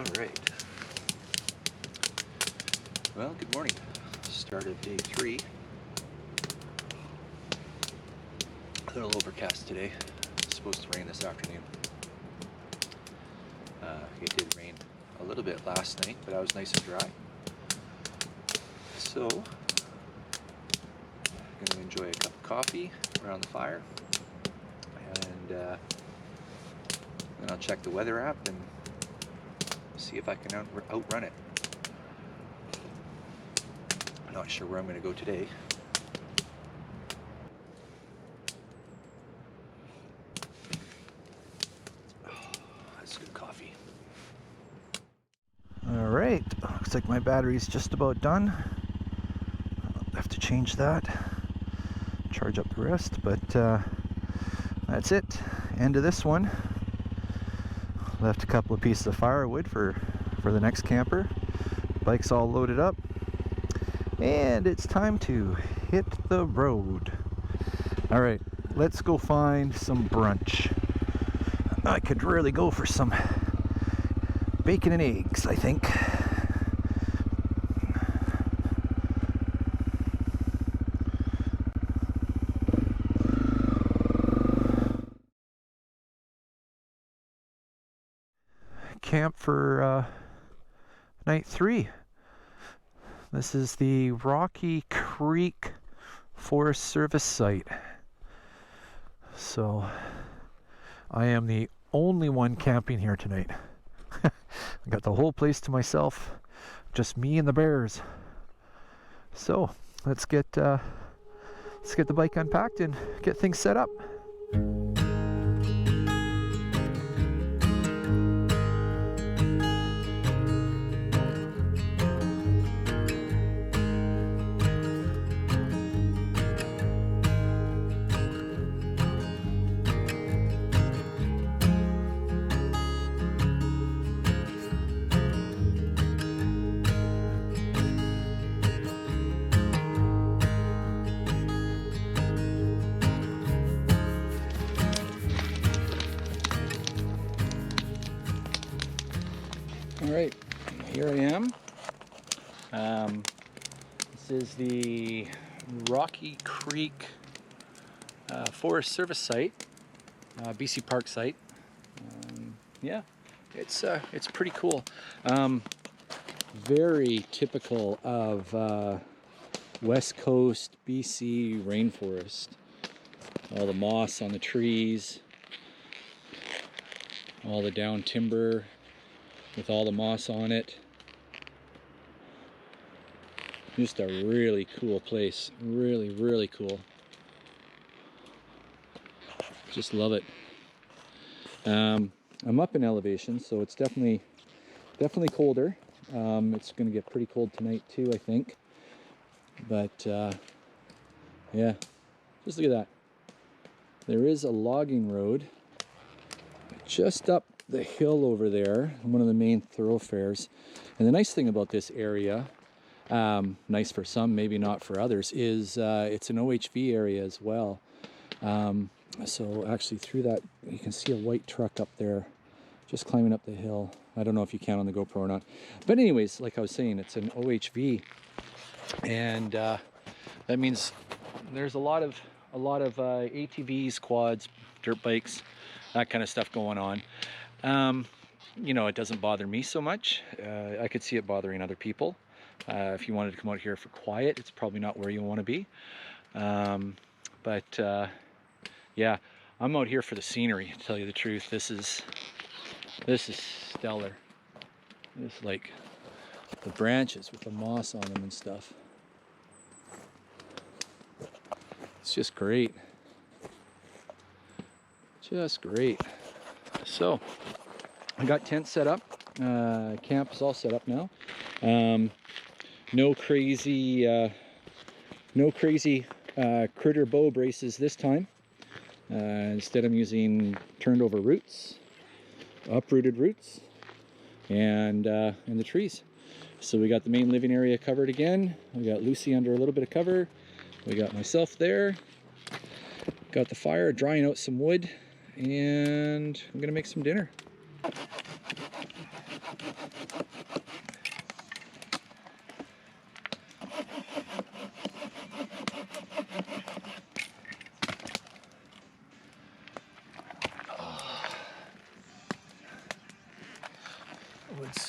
Alright. Well, good morning. Start of day 3. A little overcast today. It's supposed to rain this afternoon. It did rain a little bit last night, but I was nice and dry. So, I'm going to enjoy a cup of coffee around the fire. And then I'll check the weather app and see if I can outrun it. I'm not sure where I'm going to go today. Oh, that's good coffee. Alright, looks like my battery's just about done. I'll have to change that, charge up the rest, but that's it. End of this one. Left a couple of pieces of firewood for the next camper. Bike's all loaded up. And it's time to hit the road. Alright, let's go find some brunch. I could really go for some bacon and eggs, I think. Camp for night 3. This is the Rocky Creek Forest Service site. So I am the only one camping here tonight. I got the whole place to myself, just me and the bears. So let's get the bike unpacked and get things set up. Alright, here I am. This is the Rocky Creek Forest Service site, BC Park site. Yeah, it's pretty cool. Very typical of West Coast BC rainforest. All the moss on the trees, all the down timber with all the moss on it. Just a really cool place. Really, really cool. Just love it. I'm up in elevation, so it's definitely colder. It's going to get pretty cold tonight too, I think. But yeah, just look at that. There is a logging road just up the hill over there, one of the main thoroughfares. And the nice thing about this area, nice for some, maybe not for others, is it's an OHV area as well. So actually through that, you can see a white truck up there, just climbing up the hill. I don't know if you can on the GoPro or not. But anyways, like I was saying, it's an OHV. And that means there's a lot of ATVs, quads, dirt bikes, that kind of stuff going on. You know, it doesn't bother me so much. I could see it bothering other people. If you wanted to come out here for quiet, it's probably not where you want to be. But yeah, I'm out here for the scenery, to tell you the truth. This is stellar. It's like the branches with the moss on them and stuff. It's just great. Just great. So I got tent set up. Camp is all set up now. No crazy critter bow braces this time. Instead I'm using turned over roots, uprooted roots, and the trees. So we got the main living area covered again. We got Lucy under a little bit of cover. We got myself there. Got the fire, drying out some wood, and I'm gonna make some dinner.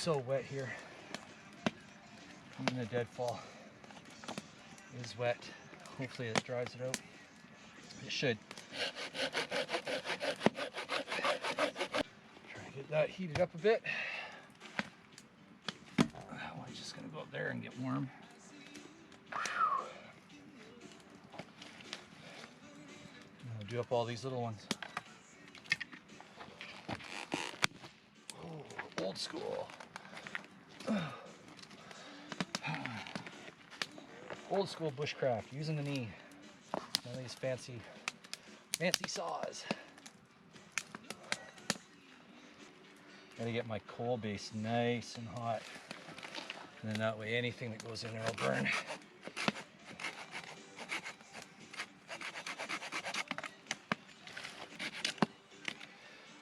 so wet here. Even the deadfall is wet. Hopefully it dries it out. It should. Try to get that heated up a bit. I'm just gonna go up there and get warm. I'll do up all these little ones. Oh, old school. Old school bushcraft, using the knee. None of these fancy saws. Gotta get my coal base nice and hot. And then that way anything that goes in there will burn.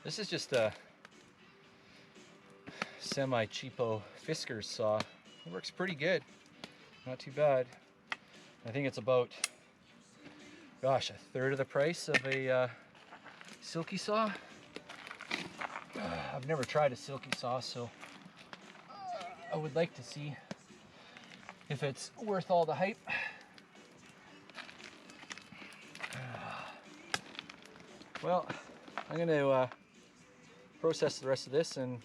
This is just a semi-cheapo Fiskars saw. It works pretty good. Not too bad. I think it's about, gosh, a third of the price of a silky saw. I've never tried a silky saw, so I would like to see if it's worth all the hype. Well, I'm going to process the rest of this and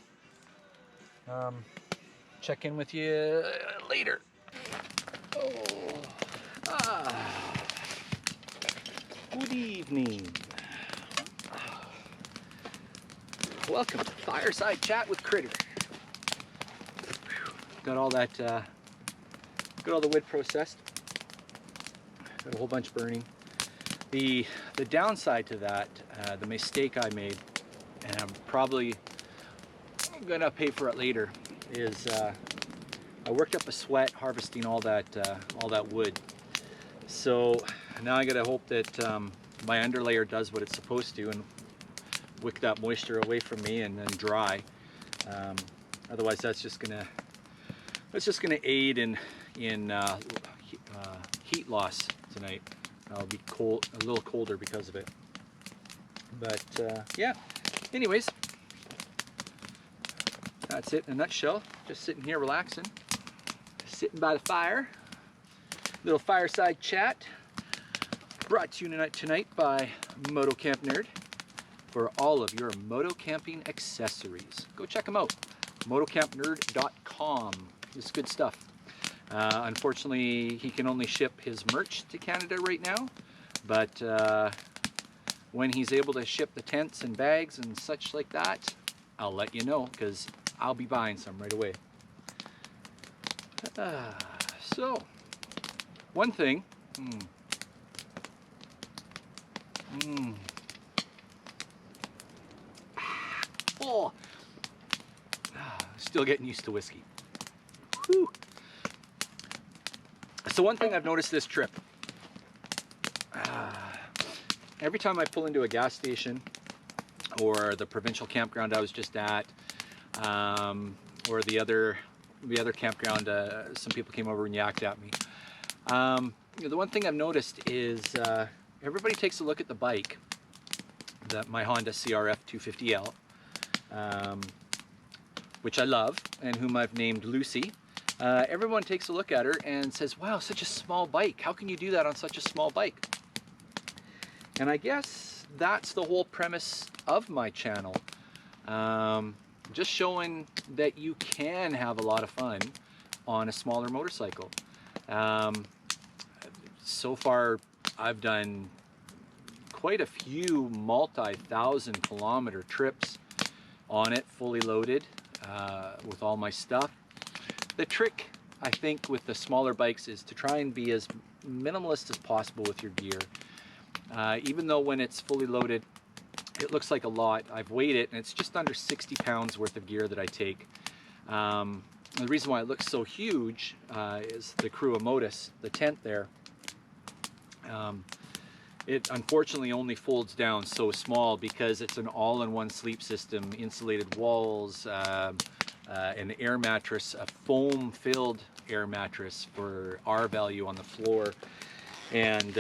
check in with you later. Good evening. Welcome to Fireside Chat with Critter. Got all that, got all the wood processed. Got a whole bunch burning. The downside to that, the mistake I made, and I'm probably gonna pay for it later, is I worked up a sweat harvesting all that wood. So now I gotta hope that my underlayer does what it's supposed to and wick that moisture away from me and then dry. Otherwise, that's just gonna aid in heat loss tonight. I'll be cold, a little colder because of it. But yeah. Anyways, that's it in a nutshell. Just sitting here relaxing, sitting by the fire. Little fireside chat brought to you tonight by Motocamp Nerd for all of your moto camping accessories. Go check them out. Motocampnerd.com. It's good stuff. Unfortunately, he can only ship his merch to Canada right now, but when he's able to ship the tents and bags and such like that, I'll let you know, because I'll be buying some right away. So, one thing. Oh, still getting used to whiskey. Whew. So one thing I've noticed this trip, every time I pull into a gas station or the provincial campground I was just at, or the other campground, some people came over and yacked at me. The one thing I've noticed is everybody takes a look at the bike, my Honda CRF250l, which I love and whom I've named Lucy. Everyone takes a look at her and says, wow, such a small bike. How can you do that on such a small bike? And I guess that's the whole premise of my channel. Just showing that you can have a lot of fun on a smaller motorcycle. So far, I've done quite a few multi-thousand kilometer trips on it, fully loaded, with all my stuff. The trick, I think, with the smaller bikes is to try and be as minimalist as possible with your gear. Even though when it's fully loaded, it looks like a lot. I've weighed it, and it's just under 60 pounds worth of gear that I take. The reason why it looks so huge is the crew of Motus, the tent there. It unfortunately only folds down so small because it's an all-in-one sleep system, insulated walls, an air mattress, a foam-filled air mattress for R value on the floor, and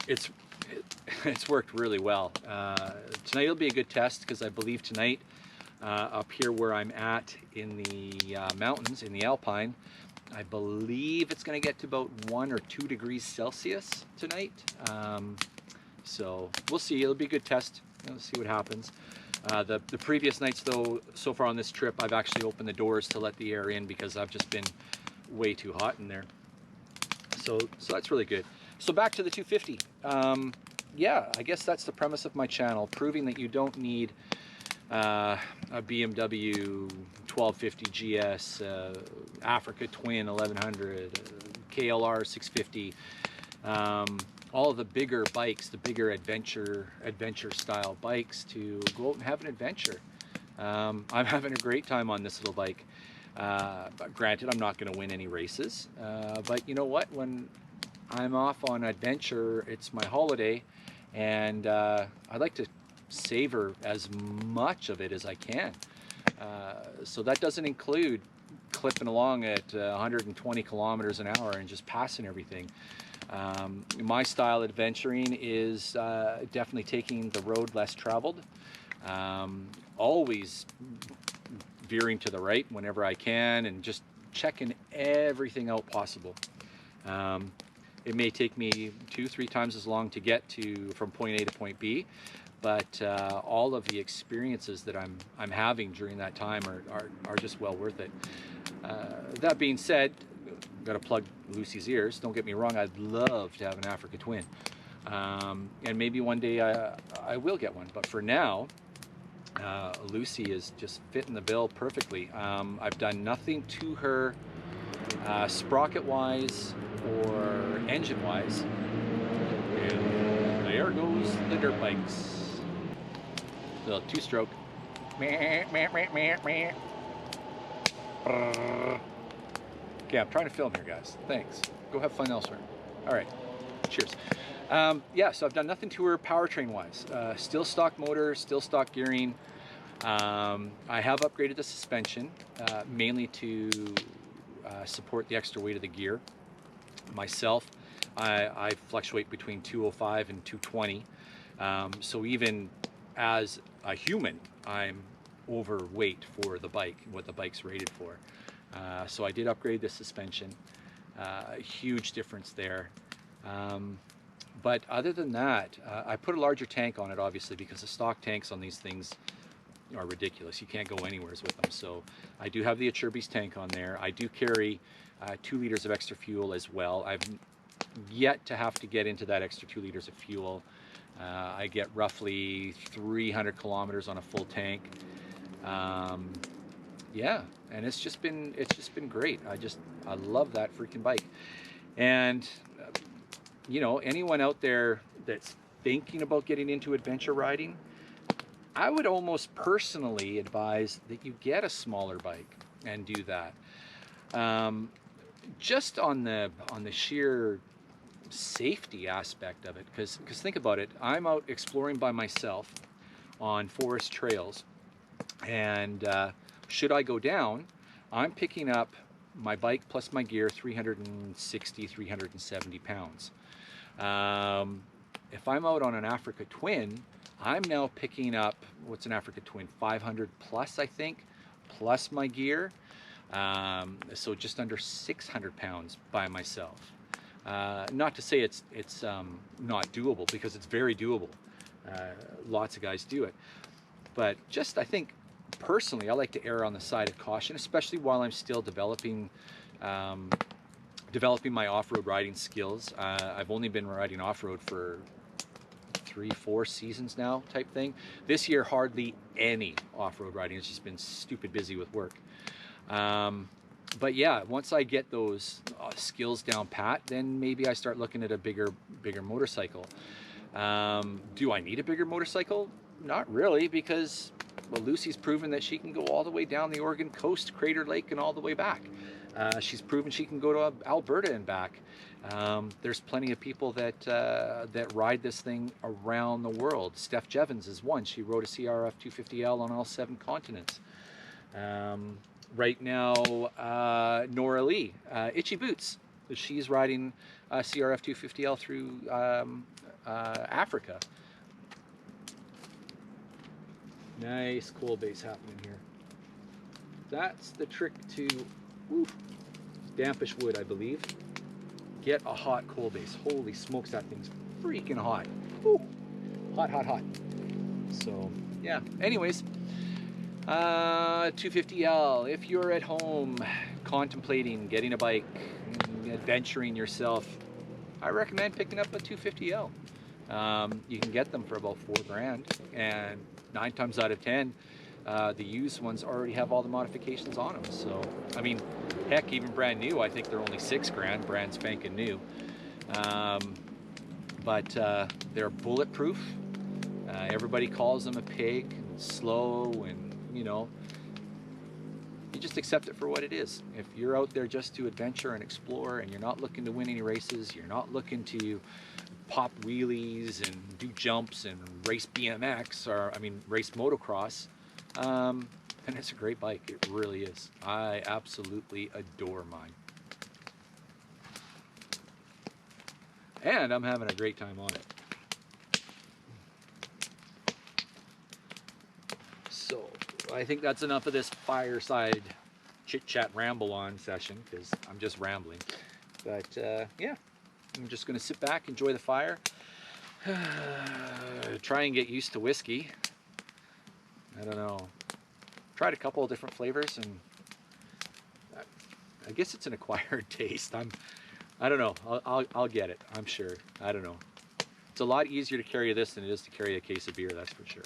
it's worked really well. Tonight will be a good test because I believe tonight up here where I'm at in the mountains, in the Alpine. I believe it's going to get to about 1 or 2 degrees Celsius tonight. So we'll see. It'll be a good test. Let's see what happens. The previous nights, though, so far on this trip, I've actually opened the doors to let the air in because I've just been way too hot in there. So that's really good. So back to the 250. Yeah, I guess that's the premise of my channel, proving that you don't need a BMW 1250 GS, Africa Twin 1100, KLR 650, all of the bigger bikes, the bigger adventure style bikes, to go out and have an adventure. I'm having a great time on this little bike. But granted, I'm not going to win any races, but you know what, when I'm off on adventure, it's my holiday, and I like to savor as much of it as I can. So that doesn't include clipping along at 120 kilometers an hour and just passing everything. My style adventuring is definitely taking the road less traveled, always veering to the right whenever I can, and just checking everything out possible. It may take me 2-3 times as long to get from point A to point B, but all of the experiences that I'm having during that time are just well worth it. That being said, I've got to plug Lucy's ears. Don't get me wrong, I'd love to have an Africa Twin, and maybe one day I will get one. But for now, Lucy is just fitting the bill perfectly. I've done nothing to her sprocket-wise or engine-wise. And there goes the dirt bikes. Little two-stroke. Okay, I'm trying to film here, guys. Thanks. Go have fun elsewhere. All right. Cheers. Yeah, so I've done nothing to her powertrain-wise. Still stock motor, still stock gearing. I have upgraded the suspension, mainly to support the extra weight of the gear. Myself, I fluctuate between 205 and 220. So even as a human, I'm overweight for the bike, what the bike's rated for. So I did upgrade the suspension. Huge difference there. But other than that, I put a larger tank on it, obviously, because the stock tanks on these things are ridiculous. You can't go anywhere with them. So I do have the Acerbis tank on there. I do carry 2 liters of extra fuel as well. I've yet to have to get into that extra 2 liters of fuel. I get roughly 300 kilometers on a full tank. Yeah, and it's just been great. I love that freaking bike. And you know, anyone out there that's thinking about getting into adventure riding, I would almost personally advise that you get a smaller bike and do that. Just on the sheer safety aspect of it, because think about it, I'm out exploring by myself on forest trails, and should I go down, I'm picking up my bike plus my gear 360-370 pounds. If I'm out on an Africa Twin, I'm now picking up, what's an Africa Twin, 500 plus, I think, plus my gear. So just under 600 pounds by myself. Not to say it's not doable, because it's very doable. Lots of guys do it. But just, I think, personally, I like to err on the side of caution, especially while I'm still developing my off-road riding skills. I've only been riding off-road for 3-4 seasons now, type thing. This year, hardly any off-road riding. It's just been stupid busy with work. But yeah, once I get those skills down pat, then maybe I start looking at a bigger motorcycle. Do I need a bigger motorcycle? Not really, because, well, Lucy's proven that she can go all the way down the Oregon coast, Crater Lake, and all the way back. She's proven she can go to Alberta and back. There's plenty of people that ride this thing around the world. Steph Jevons is one. She rode a CRF250l on all 7 continents. Right now, Nora Lee, Itchy Boots, she's riding a CRF250l through Africa. Nice cold base happening here. That's the trick to dampish wood, I believe. Get a hot coal base. Holy smokes, that thing's freaking hot. Woo. Hot, hot, hot. So, yeah. Anyways, 250L. If you're at home contemplating getting a bike, adventuring yourself, I recommend picking up a 250L. You can get them for about $4 grand, and 9 times out of 10, the used ones already have all the modifications on them. So, I mean, heck, even brand new, I think they're only $6 grand, brand spanking new. But they're bulletproof. Everybody calls them a pig, and slow, and you know, you just accept it for what it is. If you're out there just to adventure and explore, and you're not looking to win any races, you're not looking to pop wheelies and do jumps and race BMX, or I mean race motocross, and it's a great bike. It really is. I absolutely adore mine, and I'm having a great time on it. So I think that's enough of this fireside chit chat ramble on session, because I'm just rambling. But yeah, I'm just going to sit back, enjoy the fire, try and get used to whiskey. I don't know. Tried a couple of different flavors, and I guess it's an acquired taste. I don't know. I'll get it. I'm sure. I don't know. It's a lot easier to carry this than it is to carry a case of beer. That's for sure.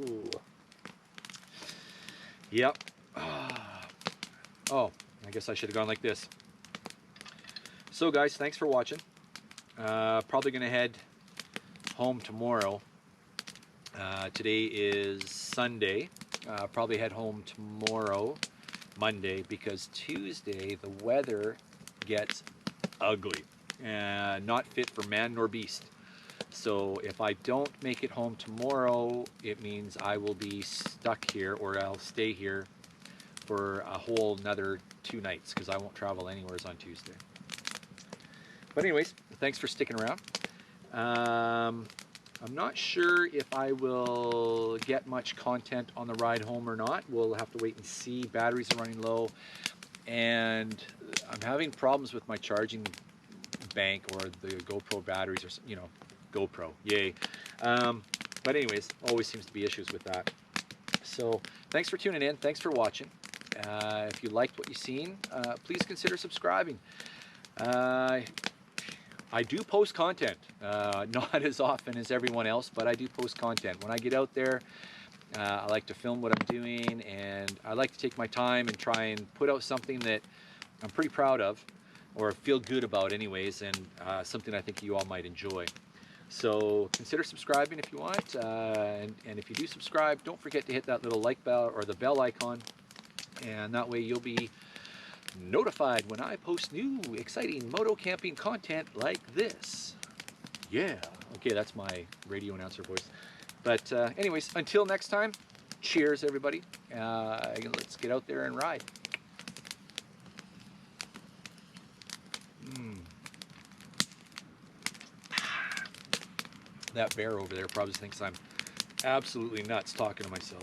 Ooh. Yep. Oh, I guess I should have gone like this. So guys, thanks for watching. Probably gonna head home tomorrow. Today is Sunday. Probably head home tomorrow, Monday, because Tuesday the weather gets ugly and not fit for man nor beast. So if I don't make it home tomorrow, it means I will be stuck here, or I'll stay here for a whole another 2 nights, because I won't travel anywhere on Tuesday. But anyways, thanks for sticking around. I'm not sure if I will get much content on the ride home or not. We'll have to wait and see. Batteries are running low, and I'm having problems with my charging bank, or the GoPro batteries, or you know, GoPro, yay. But anyways, always seems to be issues with that. So thanks for tuning in. Thanks for watching. If you liked what you've seen, please consider subscribing. I do post content, not as often as everyone else, but I do post content. When I get out there, I like to film what I'm doing, and I like to take my time and try and put out something that I'm pretty proud of, or feel good about anyways, and something I think you all might enjoy. So consider subscribing if you want, and if you do subscribe, don't forget to hit that little like bell or the bell icon, and that way you'll be notified when I post new exciting moto camping content like this. Yeah, okay, that's my radio announcer voice. But anyways, until next time, cheers everybody. Let's get out there and ride. That bear over there probably thinks I'm absolutely nuts talking to myself.